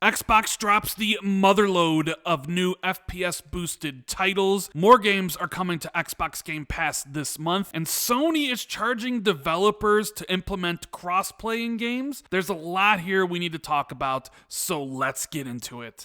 Xbox drops the motherload of new FPS boosted titles. More games are coming to Xbox Game Pass this month, and Sony is charging developers to implement crossplay in games. There's a lot here we need to talk about, so let's get into it.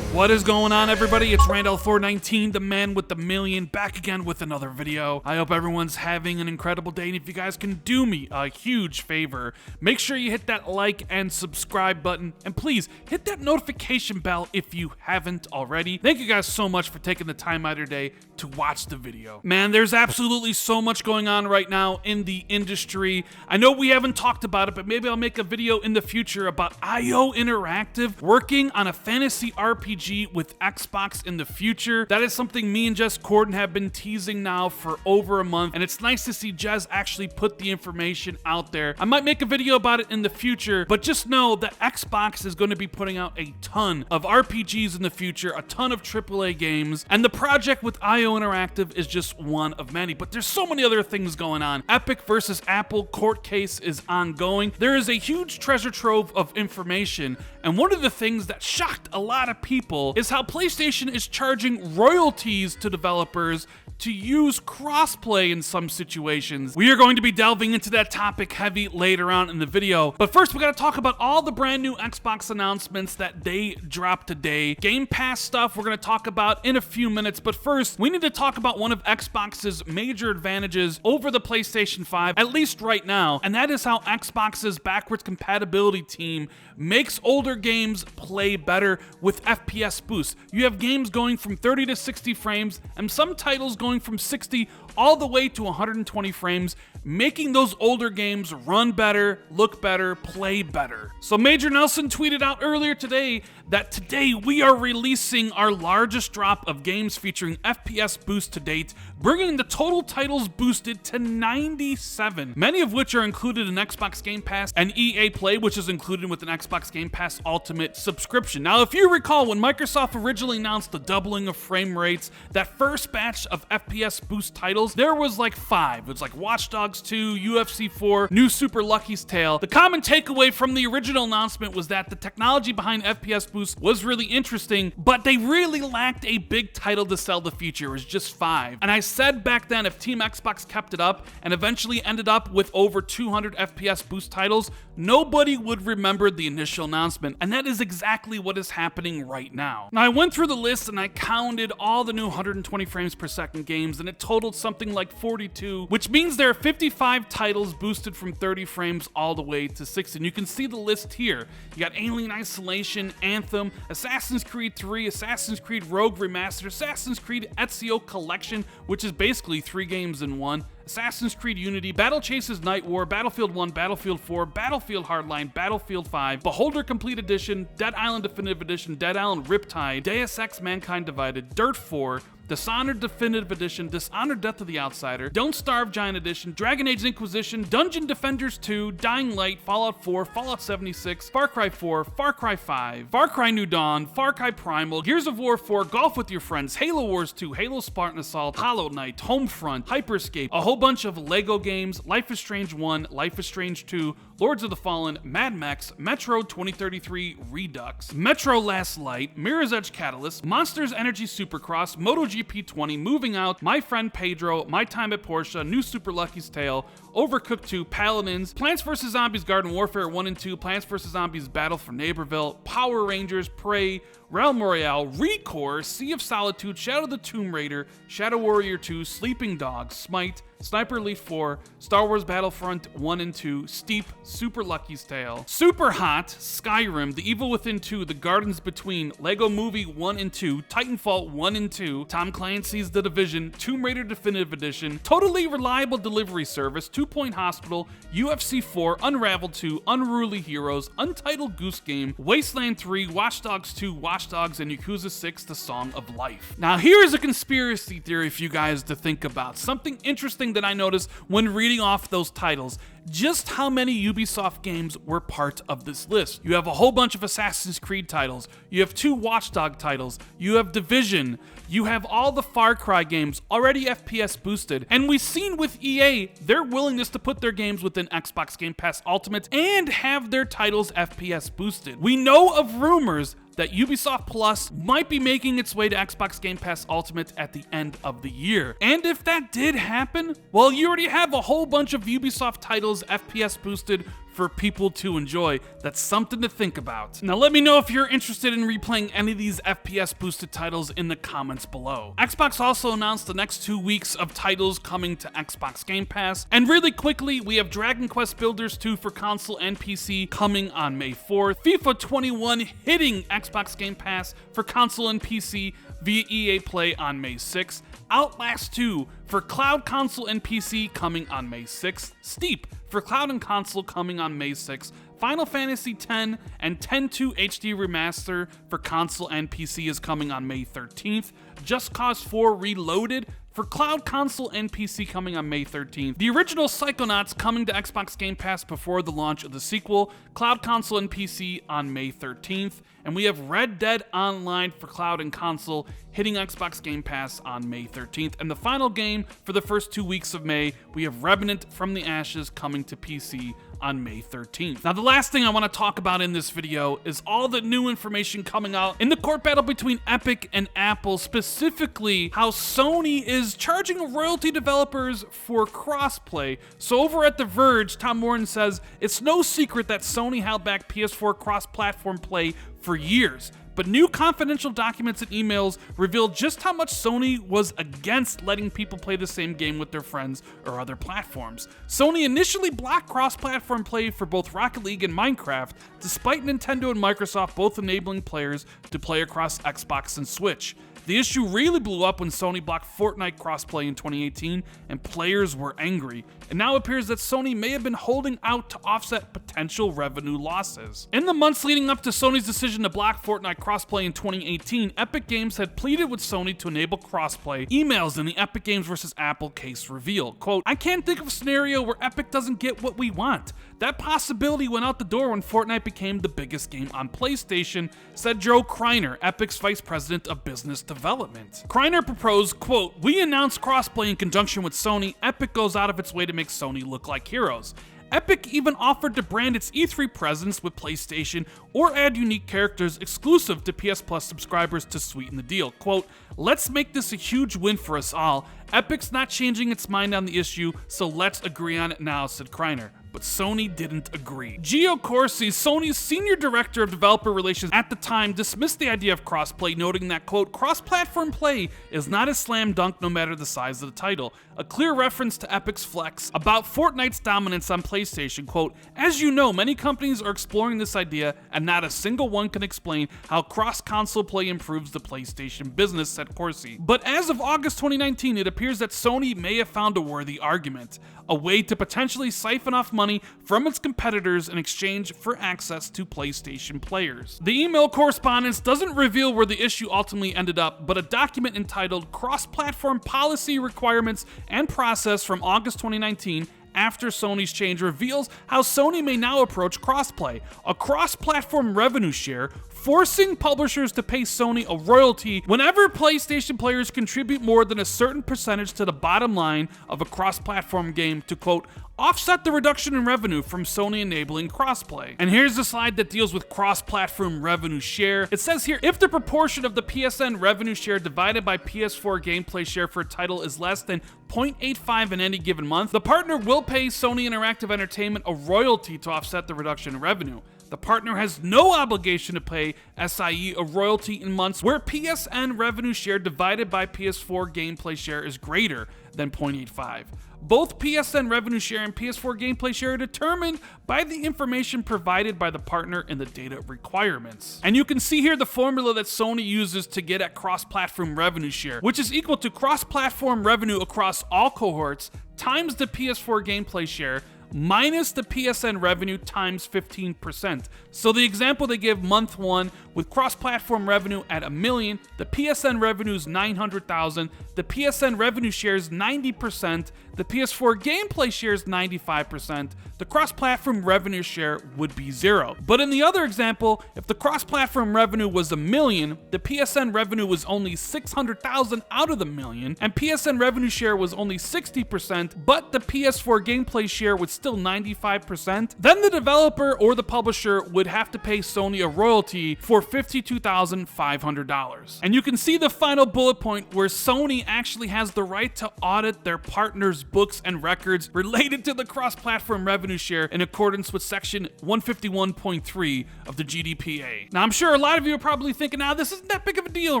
What is going on, everybody? It's Randall419, the man with the million, back again with another video. I hope everyone's having an incredible day, and if you guys can do me a huge favor, make sure you hit that like and subscribe button, and please hit that notification bell if you haven't already. Thank you guys so much for taking the time out of your day to watch the video. Man, there's absolutely so much going on right now in the industry. I know we haven't talked about it, but maybe I'll make a video in the future about IO Interactive working on a fantasy RPG with Xbox in the future. That is something me and Jez Corden have been teasing now for over a month, and it's nice to see Jez actually put the information out there. I might make a video about it in the future, but just know that Xbox is going to be putting out a ton of RPGs in the future, a ton of AAA games, and the project with IO Interactive is just one of many, but there's so many other things going on. Epic versus Apple court case is ongoing. There is a huge treasure trove of information, and one of the things that shocked a lot of people is how PlayStation is charging royalties to developers to use crossplay in some situations. We are going to be delving into that topic heavy later on in the video, but first we gotta talk about all the brand new Xbox announcements that they dropped today. Game Pass stuff we're gonna talk about in a few minutes, but first we need to talk about one of Xbox's major advantages over the PlayStation 5, at least right now, and that is how Xbox's backwards compatibility team makes older games play better with FPS Boost. You have games going from 30 to 60 frames, and some titles going from 60 all the way to 120 frames, making those older games run better, look better, play better. So Major Nelson tweeted out earlier today that today we are releasing our largest drop of games featuring FPS Boost to date, bringing the total titles boosted to 97, many of which are included in Xbox Game Pass and EA Play, which is included with an Xbox Game Pass Ultimate subscription. Now, if you recall, when Microsoft originally announced the doubling of frame rates, that first batch of FPS Boost titles, there was like 5. It was like Watch Dogs 2, UFC 4, New Super Lucky's Tale. The common takeaway from the original announcement was that the technology behind FPS Boost was really interesting, but they really lacked a big title to sell the feature. It was just 5. And I said back then, if Team Xbox kept it up and eventually ended up with over 200 FPS Boost titles, nobody would remember the initial announcement, and that is exactly what is happening right now. Now, I went through the list and I counted all the new 120 frames per second games, and it totaled something like 42, which means there are 55 titles boosted from 30 frames all the way to 60. And you can see the list here. You got Alien Isolation, Anthem, Assassin's Creed 3, Assassin's Creed Rogue Remastered, Assassin's Creed Ezio Collection, which is basically 3 games in one, Assassin's Creed Unity, Battle Chases Night War, Battlefield 1, Battlefield 4, Battlefield Hardline, Battlefield 5, Beholder Complete Edition, Dead Island Definitive Edition, Dead Island Riptide, Deus Ex Mankind Divided, Dirt 4, Dishonored Definitive Edition, Dishonored Death of the Outsider, Don't Starve Giant Edition, Dragon Age Inquisition, Dungeon Defenders 2, Dying Light, Fallout 4, Fallout 76, Far Cry 4, Far Cry 5, Far Cry New Dawn, Far Cry Primal, Gears of War 4, Golf with Your Friends, Halo Wars 2, Halo Spartan Assault, Hollow Knight, Homefront, Hyperscape, a whole bunch of Lego games, Life is Strange 1, Life is Strange 2, Lords of the Fallen, Mad Max, Metro 2033 Redux, Metro Last Light, Mirror's Edge Catalyst, Monsters Energy Supercross, MotoGP 20, Moving Out, My Friend Pedro, My Time at Porsche, New Super Lucky's Tale, Overcooked 2, Paladins, Plants vs. Zombies Garden Warfare 1 and 2, Plants vs. Zombies Battle for Neighborville, Power Rangers, Prey, Realm Royale, Recore, Sea of Solitude, Shadow the Tomb Raider, Shadow Warrior 2, Sleeping Dogs, Smite, Sniper Elite 4, Star Wars Battlefront 1 and 2, Steep, Super Lucky's Tale, Super Hot, Skyrim, The Evil Within 2, The Gardens Between, Lego Movie 1 and 2, Titanfall 1 and 2, Tom Clancy's The Division, Tomb Raider Definitive Edition, Totally Reliable Delivery Service, 2 Point Hospital, UFC 4, Unraveled 2, Unruly Heroes, Untitled Goose Game, Wasteland 3, Watch Dogs 2, Watch Dogs, and Yakuza 6, The Song of Life. Now here is a conspiracy theory for you guys to think about. Something interesting that I noticed when reading off those titles. Just how many Ubisoft games were part of this list? You have a whole bunch of Assassin's Creed titles, you have 2 Watch Dogs titles, you have Division, You have all the Far Cry games already FPS boosted, and we've seen with EA their willingness to put their games within Xbox Game Pass Ultimate and have their titles FPS boosted. We know of rumors that Ubisoft Plus might be making its way to Xbox Game Pass Ultimate at the end of the year. And if that did happen, well, you already have a whole bunch of Ubisoft titles FPS boosted for people to enjoy. That's something to think about. Now let me know if you're interested in replaying any of these FPS boosted titles in the comments below. Xbox also announced the next 2 weeks of titles coming to Xbox Game Pass, and really quickly, we have Dragon Quest Builders 2 for console and PC coming on May 4th, FIFA 21 hitting Xbox Game Pass for console and PC via EA Play on May 6th, Outlast 2 for cloud, console, and PC coming on May 6th, Steep for cloud and console coming on May 6th, Final Fantasy X and 10-2 HD Remaster for console and PC is coming on May 13th, Just Cause 4 Reloaded for cloud, console, and PC coming on May 13th. The original Psychonauts coming to Xbox Game Pass before the launch of the sequel, cloud, console, and PC on May 13th. And we have Red Dead Online for cloud and console hitting Xbox Game Pass on May 13th. And the final game for the first 2 weeks of May, we have Remnant from the Ashes coming to PC on May 13th. Now, the last thing I want to talk about in this video is all the new information coming out in the court battle between Epic and Apple, specifically how Sony is charging royalty developers for crossplay. So over at The Verge, Tom Moran says, it's no secret that Sony held back PS4 cross-platform play for years, but new confidential documents and emails reveal just how much Sony was against letting people play the same game with their friends or other platforms. Sony initially blocked cross-platform play for both Rocket League and Minecraft, despite Nintendo and Microsoft both enabling players to play across Xbox and Switch. The issue really blew up when Sony blocked Fortnite crossplay in 2018, and players were angry. It now appears that Sony may have been holding out to offset potential revenue losses. In the months leading up to Sony's decision to block Fortnite crossplay in 2018, Epic Games had pleaded with Sony to enable crossplay. Emails in the Epic Games vs. Apple case reveal, quote, "I can't think of a scenario where Epic doesn't get what we want. That possibility went out the door when Fortnite became the biggest game on PlayStation," said Joe Kreiner, Epic's vice president of business development. Kreiner proposed, quote, "We announced crossplay in conjunction with Sony. Epic goes out of its way to make Sony look like heroes. Epic even offered to brand its E3 presence with PlayStation or add unique characters exclusive to PS Plus subscribers to sweeten the deal. Quote, let's make this a huge win for us all. Epic's not changing its mind on the issue, so let's agree on it now," said Kreiner. But Sony didn't agree. Gio Corsi, Sony's senior director of developer relations at the time, dismissed the idea of crossplay, noting that, quote, cross-platform play is not a slam dunk no matter the size of the title. A clear reference to Epic's flex about Fortnite's dominance on PlayStation, quote, "As you know, many companies are exploring this idea, and not a single one can explain how cross-console play improves the PlayStation business," said Corsi. But as of August 2019, it appears that Sony may have found a worthy argument, a way to potentially siphon off money from its competitors in exchange for access to PlayStation players. The email correspondence doesn't reveal where the issue ultimately ended up, but a document entitled Cross-Platform Policy Requirements and Process from August 2019 after Sony's change reveals how Sony may now approach crossplay, a cross-platform revenue share, forcing publishers to pay Sony a royalty whenever PlayStation players contribute more than a certain percentage to the bottom line of a cross-platform game to, quote, offset the reduction in revenue from Sony enabling crossplay. And here's the slide that deals with cross-platform revenue share. It says here, if the proportion of the PSN revenue share divided by PS4 gameplay share for a title is less than 0.85 in any given month, the partner will pay Sony Interactive Entertainment a royalty to offset the reduction in revenue. The partner has no obligation to pay SIE a royalty in months where PSN revenue share divided by PS4 gameplay share is greater than 0.85. Both PSN revenue share and PS4 gameplay share are determined by the information provided by the partner in the data requirements. And you can see here the formula that Sony uses to get at cross-platform revenue share, which is equal to cross-platform revenue across all cohorts times the PS4 gameplay share minus the PSN revenue times 15%. So the example they give month 1 with cross-platform revenue at $1 million, the PSN revenue is $900,000, the PSN revenue shares 90%, the PS4 gameplay shares 95%, the cross-platform revenue share would be 0. But in the other example, if the cross-platform revenue was $1 million, the PSN revenue was only $600,000 out of the $1 million, and PSN revenue share was only 60%, but the PS4 gameplay share was still 95%, then the developer or the publisher would have to pay Sony a royalty for $52,500. And you can see the final bullet point where Sony actually has the right to audit their partners' books and records related to the cross-platform revenue share in accordance with section 151.3 of the GDPR. Now, I'm sure a lot of you are probably thinking, this isn't that big of a deal,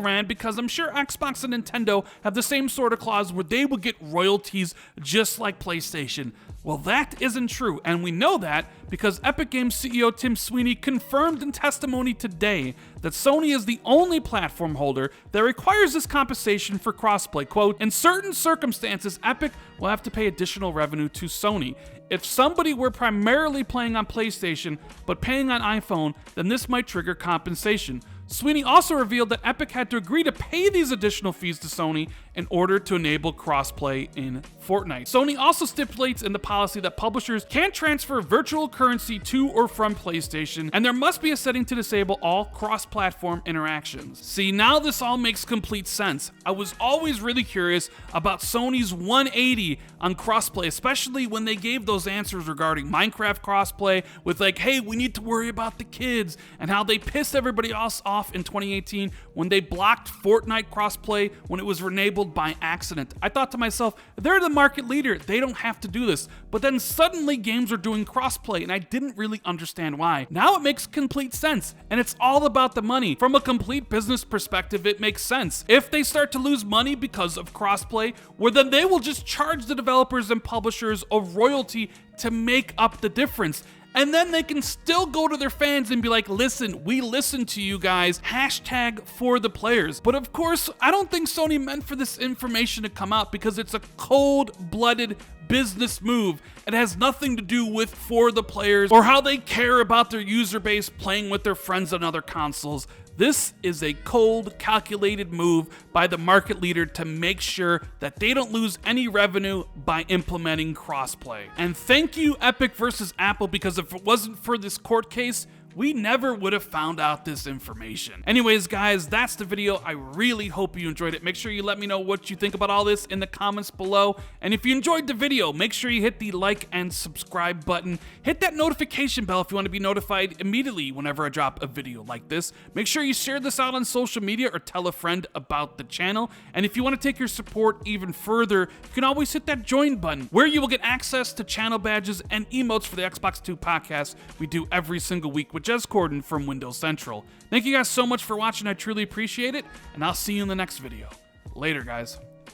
Rand, because I'm sure Xbox and Nintendo have the same sort of clause where they will get royalties just like PlayStation. Well, that isn't true, and we know that because Epic Games CEO Tim Sweeney confirmed in testimony today that Sony is the only platform holder that requires this compensation for crossplay. Quote, in certain circumstances, Epic will have to pay additional revenue to Sony. If somebody were primarily playing on PlayStation but paying on iPhone, then this might trigger compensation. Sweeney also revealed that Epic had to agree to pay these additional fees to Sony in order to enable crossplay in Fortnite. Sony also stipulates in the policy that publishers can't transfer virtual currency to or from PlayStation, and there must be a setting to disable all cross-platform interactions. See, now this all makes complete sense. I was always really curious about Sony's 180 on crossplay, especially when they gave those answers regarding Minecraft crossplay with like, hey, we need to worry about the kids, and how they pissed everybody else off in 2018 when they blocked Fortnite crossplay when it was enabled by accident. I thought to myself, they're the market leader, they don't have to do this. But then suddenly games are doing crossplay and I didn't really understand why. Now it makes complete sense, and it's all about the money. From a complete business perspective, it makes sense. If they start to lose money because of crossplay, well then they will just charge the developers and publishers a royalty to make up the difference. And then they can still go to their fans and be like, listen, we listened to you guys, hashtag for the players. But of course, I don't think Sony meant for this information to come out because it's a cold-blooded business move. It has nothing to do with for the players or how they care about their user base playing with their friends on other consoles. This is a cold, calculated move by the market leader to make sure that they don't lose any revenue by implementing crossplay. And thank you, Epic versus Apple, because if it wasn't for this court case, we never would have found out this information. Anyways, guys, that's the video. I really hope you enjoyed it. Make sure you let me know what you think about all this in the comments below. And if you enjoyed the video, make sure you hit the like and subscribe button. Hit that notification bell if you want to be notified immediately whenever I drop a video like this. Make sure you share this out on social media or tell a friend about the channel. And if you want to take your support even further, you can always hit that join button where you will get access to channel badges and emotes for the Xbox 2 podcast we do every single week with Jez Corden from Windows Central. Thank you guys so much for watching. I truly appreciate it, and I'll see you in the next video. Later, guys.